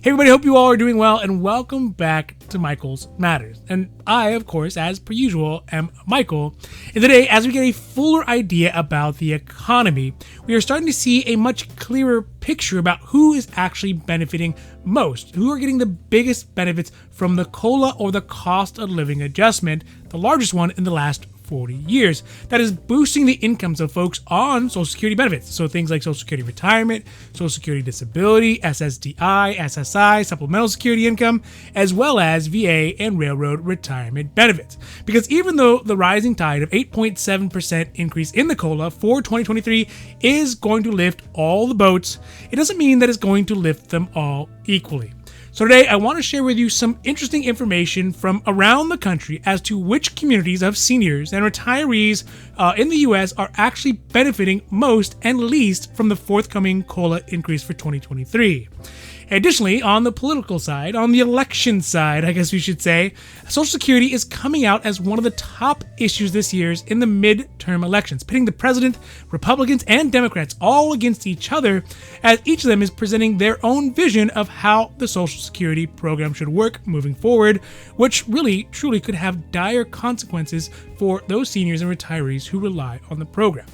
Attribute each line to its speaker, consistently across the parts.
Speaker 1: Hey everybody, hope you all are doing well and welcome back to Michael's Matters. And I, of course, as per usual, am Michael. And today, as we get a fuller idea about the economy, we are starting to see a much clearer picture about who is actually benefiting most, who are getting the biggest benefits from the COLA or the cost of living adjustment, the largest one in the last 40 years. That is boosting the incomes of folks on Social Security benefits. So things like Social Security Retirement, Social Security Disability, SSDI, SSI, Supplemental Security income, as well as VA and Railroad Retirement Benefits. Because even though the rising tide of 8.7% increase in the COLA for 2023 is going to lift all the boats, it doesn't mean that it's going to lift them all equally. So today, I want to share with you some interesting information from around the country as to which communities of seniors and retirees in the U.S. are actually benefiting most and least from the forthcoming COLA increase for 2023. Additionally, on the political side, on the election side, I guess we should say, Social Security is coming out as one of the top issues this year in the midterm elections, pitting the president, Republicans, and Democrats all against each other, as each of them is presenting their own vision of how the Social Security program should work moving forward, which really, truly could have dire consequences for those seniors and retirees who rely on the program.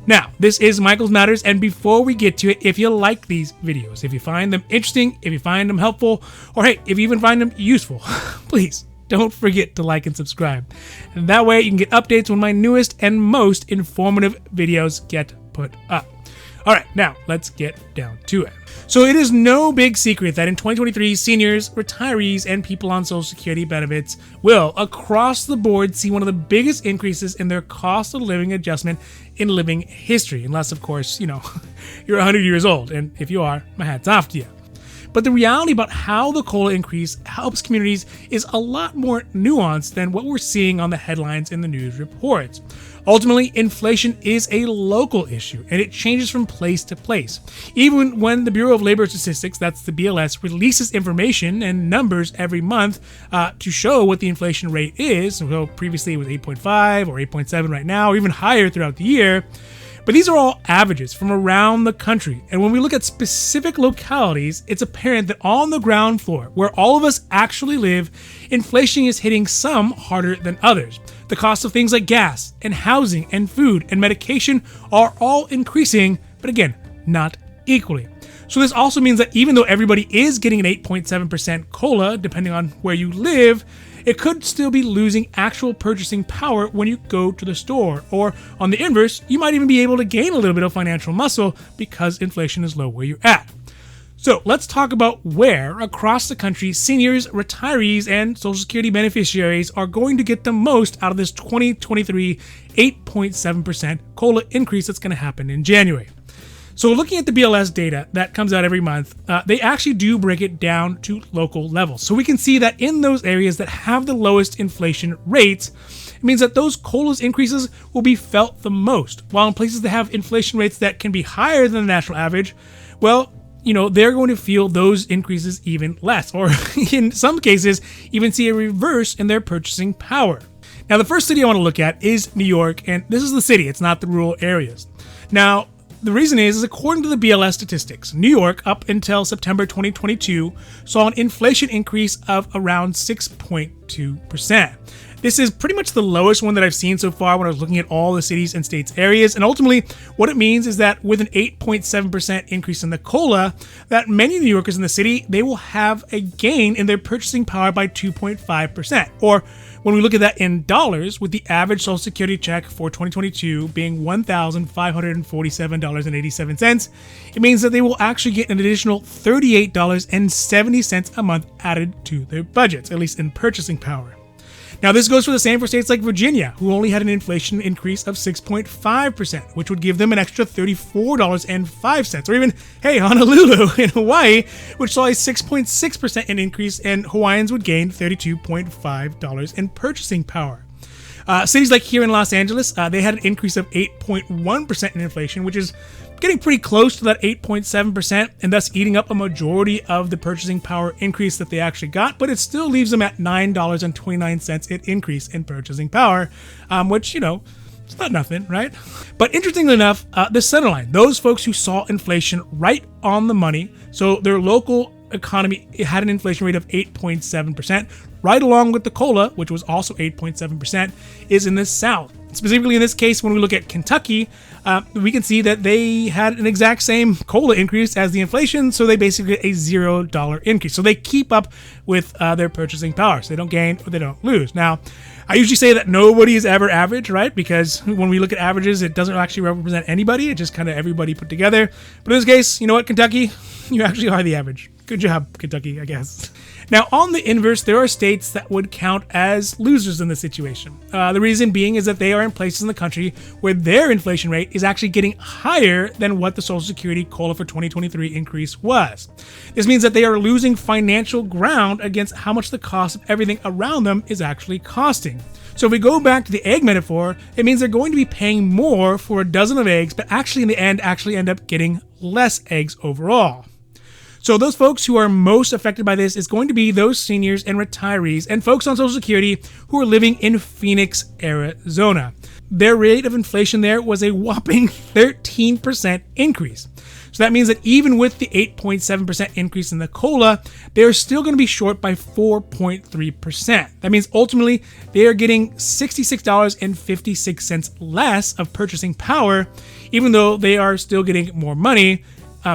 Speaker 1: Now, this is Michael's Matters, and before we get to it, if you like these videos, if you find them interesting, if you find them helpful, or hey, if you even find them useful, please don't forget to like and subscribe. And that way you can get updates when my newest and most informative videos get put up. All right, now let's get down to it. So it is no big secret that in 2023, seniors, retirees, and people on Social Security benefits will, across the board, see one of the biggest increases in their cost of living adjustment in living history. Unless, of course, you're 100 years old. And if you are, my hat's off to you. But the reality about how the COLA increase helps communities is a lot more nuanced than what we're seeing on the headlines in the news reports. Ultimately, inflation is a local issue, and it changes from place to place. Even when the Bureau of Labor Statistics, that's the BLS, releases information and numbers every month to show what the inflation rate is, so previously it was 8.5 or 8.7 right now, or even higher throughout the year. But these are all averages from around the country. And when we look at specific localities, it's apparent that on the ground floor, where all of us actually live, inflation is hitting some harder than others. The cost of things like gas and housing and food and medication are all increasing, but again, not equally. So this also means that even though everybody is getting an 8.7% COLA, depending on where you live, it could still be losing actual purchasing power when you go to the store. Or on the inverse, you might even be able to gain a little bit of financial muscle because inflation is low where you're at. So let's talk about where across the country seniors, retirees, and Social Security beneficiaries are going to get the most out of this 2023 8.7% COLA increase that's going to happen in January. So looking at the BLS data that comes out every month, they actually do break it down to local levels. So we can see that in those areas that have the lowest inflation rates, it means that those COLA's increases will be felt the most. While in places that have inflation rates that can be higher than the national average, well, they're going to feel those increases even less, or in some cases, even see a reverse in their purchasing power. Now, the first city I want to look at is New York, and this is the city, it's not the rural areas. Now, the reason is according to the BLS statistics, New York, up until September 2022, saw an inflation increase of around 6.2%. This is pretty much the lowest one that I've seen so far when I was looking at all the cities and states areas. And ultimately, what it means is that with an 8.7% increase in the COLA, that many New Yorkers in the city, they will have a gain in their purchasing power by 2.5%. Or when we look at that in dollars, with the average Social Security check for 2022 being $1,547.87, it means that they will actually get an additional $38.70 a month added to their budgets, at least in purchasing power. Now, this goes for the same for states like Virginia, who only had an inflation increase of 6.5%, which would give them an extra $34.05. Or even, hey, Honolulu in Hawaii, which saw a 6.6% increase, and Hawaiians would gain $32.5 in purchasing power. Cities like here in Los Angeles, they had an increase of 8.1% in inflation, which is getting pretty close to that 8.7%, and thus eating up a majority of the purchasing power increase that they actually got, but it still leaves them at $9.29 in increase in purchasing power, which, it's not nothing, right? But interestingly enough, the centerline, those folks who saw inflation right on the money, so their local economy had an inflation rate of 8.7%, right along with the COLA, which was also 8.7%, is in the South. Specifically in this case, when we look at Kentucky, we can see that they had an exact same COLA increase as the inflation, so they basically get a $0 increase. So they keep up with their purchasing power. So they don't gain or they don't lose. Now, I usually say that nobody is ever average, right? Because when we look at averages, it doesn't actually represent anybody. It's just kind of everybody put together. But in this case, you know what, Kentucky? You actually are the average. Good job, Kentucky, I guess. Now, on the inverse, there are states that would count as losers in this situation. The reason being is that they are in places in the country where their inflation rate is actually getting higher than what the Social Security COLA for 2023 increase was. This means that they are losing financial ground against how much the cost of everything around them is actually costing. So if we go back to the egg metaphor, it means they're going to be paying more for a dozen of eggs, but actually in the end end up getting less eggs overall. So those folks who are most affected by this is going to be those seniors and retirees and folks on Social Security who are living in Phoenix, Arizona. Their rate of inflation there was a whopping 13% increase. So that means that even with the 8.7% increase in the COLA, they're still going to be short by 4.3%. That means ultimately they are getting $66.56 less of purchasing power, even though they are still getting more money.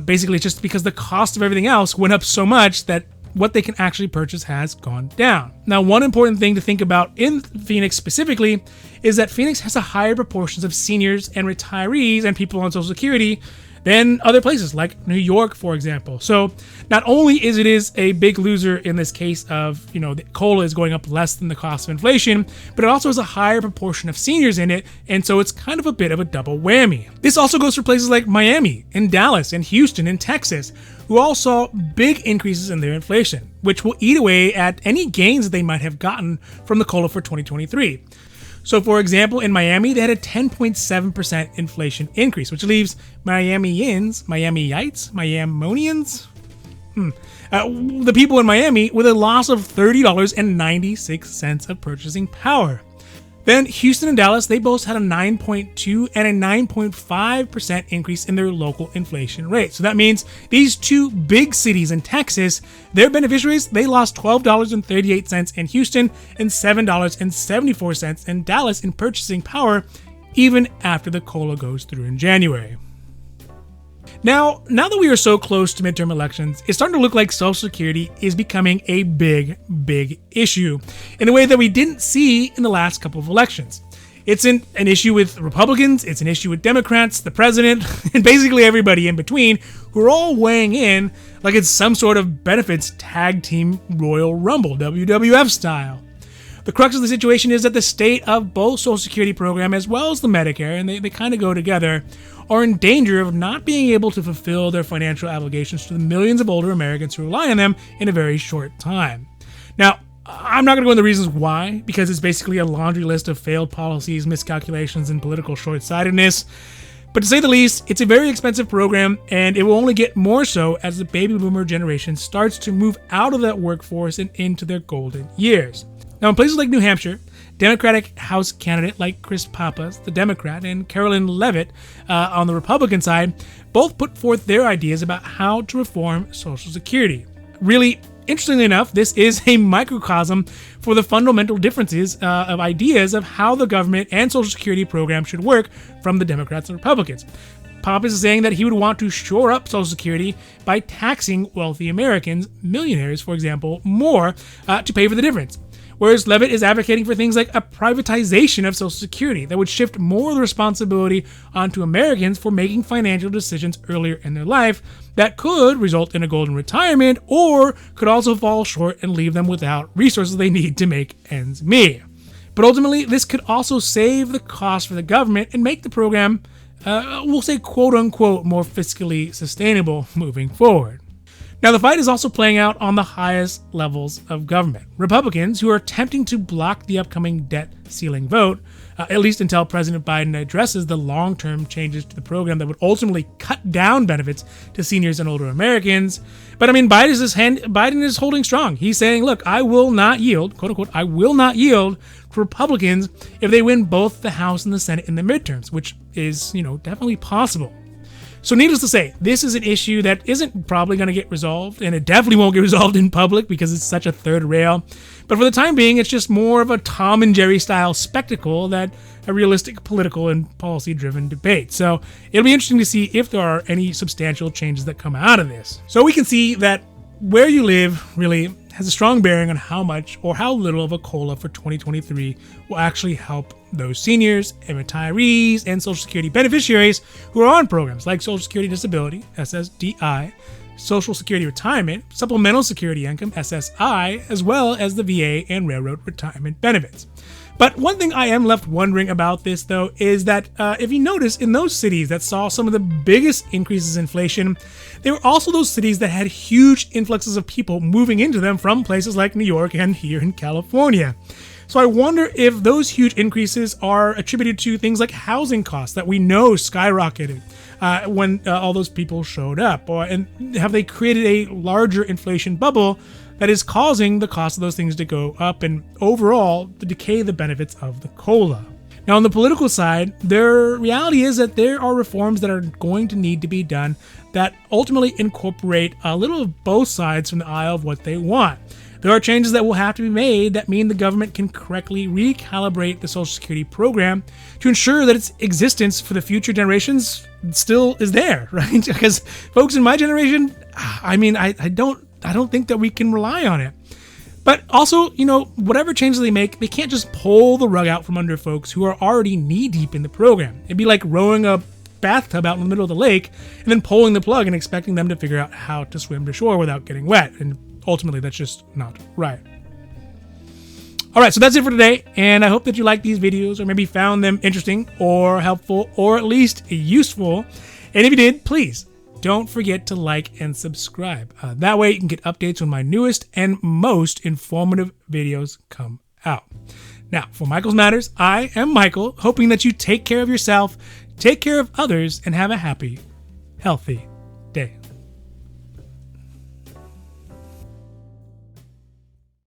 Speaker 1: Basically, it's just because the cost of everything else went up so much that what they can actually purchase has gone down. Now, one important thing to think about in Phoenix specifically is that Phoenix has a higher proportions of seniors and retirees and people on Social Security than other places like New York, for example. So not only is it a big loser in this case of, the COLA is going up less than the cost of inflation, but it also has a higher proportion of seniors in it, and so it's kind of a bit of a double whammy. This also goes for places like Miami and Dallas and Houston and Texas, who all saw big increases in their inflation, which will eat away at any gains that they might have gotten from the COLA for 2023. So, for example, in Miami, they had a 10.7% inflation increase, which leaves Miamians, the people in Miami with a loss of $30.96 of purchasing power. Then Houston and Dallas, they both had a 9.2 and a 9.5% increase in their local inflation rate. So that means these two big cities in Texas, their beneficiaries, they lost $12.38 in Houston and $7.74 in Dallas in purchasing power, even after the COLA goes through in January. Now that we are so close to midterm elections, it's starting to look like Social Security is becoming a big issue in a way that we didn't see in the last couple of elections. It's an issue with Republicans, it's an issue with Democrats, the president, and basically everybody in between who are all weighing in like it's some sort of benefits tag team Royal Rumble, WWF style. The crux of the situation is that the state of both Social Security program as well as the Medicare, and they kind of go together, are in danger of not being able to fulfill their financial obligations to the millions of older Americans who rely on them in a very short time. Now, I'm not going to go into the reasons why, because it's basically a laundry list of failed policies, miscalculations, and political short-sightedness. But to say the least, it's a very expensive program, and it will only get more so as the baby boomer generation starts to move out of that workforce and into their golden years. Now, in places like New Hampshire, Democratic House candidate like Chris Pappas, the Democrat, and Carolyn Leavitt on the Republican side both put forth their ideas about how to reform Social Security. Really, interestingly enough, this is a microcosm for the fundamental differences of ideas of how the government and Social Security program should work from the Democrats and Republicans. Pappas is saying that he would want to shore up Social Security by taxing wealthy Americans, millionaires, for example, more to pay for the difference. Whereas Leavitt is advocating for things like a privatization of Social Security that would shift more of the responsibility onto Americans for making financial decisions earlier in their life that could result in a golden retirement or could also fall short and leave them without resources they need to make ends meet. But ultimately, this could also save the cost for the government and make the program, we'll say quote-unquote, more fiscally sustainable moving forward. Now, the fight is also playing out on the highest levels of government. Republicans, who are attempting to block the upcoming debt ceiling vote, at least until President Biden addresses the long-term changes to the program that would ultimately cut down benefits to seniors and older Americans. But Biden is holding strong. He's saying, look, I will not yield, quote unquote, I will not yield to Republicans if they win both the House and the Senate in the midterms, which is, definitely possible. So needless to say, this is an issue that isn't probably going to get resolved, and it definitely won't get resolved in public because it's such a third rail. But for the time being, it's just more of a Tom and Jerry style spectacle than a realistic political and policy-driven debate. So it'll be interesting to see if there are any substantial changes that come out of this. So we can see that where you live really has a strong bearing on how much or how little of a COLA for 2023 will actually help those seniors and retirees and Social Security beneficiaries who are on programs like Social Security Disability SSDI, Social Security Retirement, Supplemental Security Income SSI, as well as the VA and Railroad Retirement Benefits. But one thing I am left wondering about this, though, is that if you notice, in those cities that saw some of the biggest increases in inflation, they were also those cities that had huge influxes of people moving into them from places like New York and here in California. So I wonder if those huge increases are attributed to things like housing costs that we know skyrocketed when all those people showed up, and have they created a larger inflation bubble that is causing the cost of those things to go up and overall to decay the benefits of the COLA. Now, on the political side, the reality is that there are reforms that are going to need to be done that ultimately incorporate a little of both sides from the aisle of what they want. There are changes that will have to be made that mean the government can correctly recalibrate the Social Security program to ensure that its existence for the future generations still is there, right? Because folks in my generation, I don't think that we can rely on it. But also, whatever changes they make, they can't just pull the rug out from under folks who are already knee-deep in the program. It'd be like rowing a bathtub out in the middle of the lake and then pulling the plug and expecting them to figure out how to swim to shore without getting wet. And ultimately, that's just not right. All right, so that's it for today, and I hope that you liked these videos or maybe found them interesting or helpful or at least useful. And if you did, please don't forget to like and subscribe. That way you can get updates when my newest and most informative videos come out. Now, for Michael's Matters, I am Michael, hoping that you take care of yourself, take care of others, and have a happy, healthy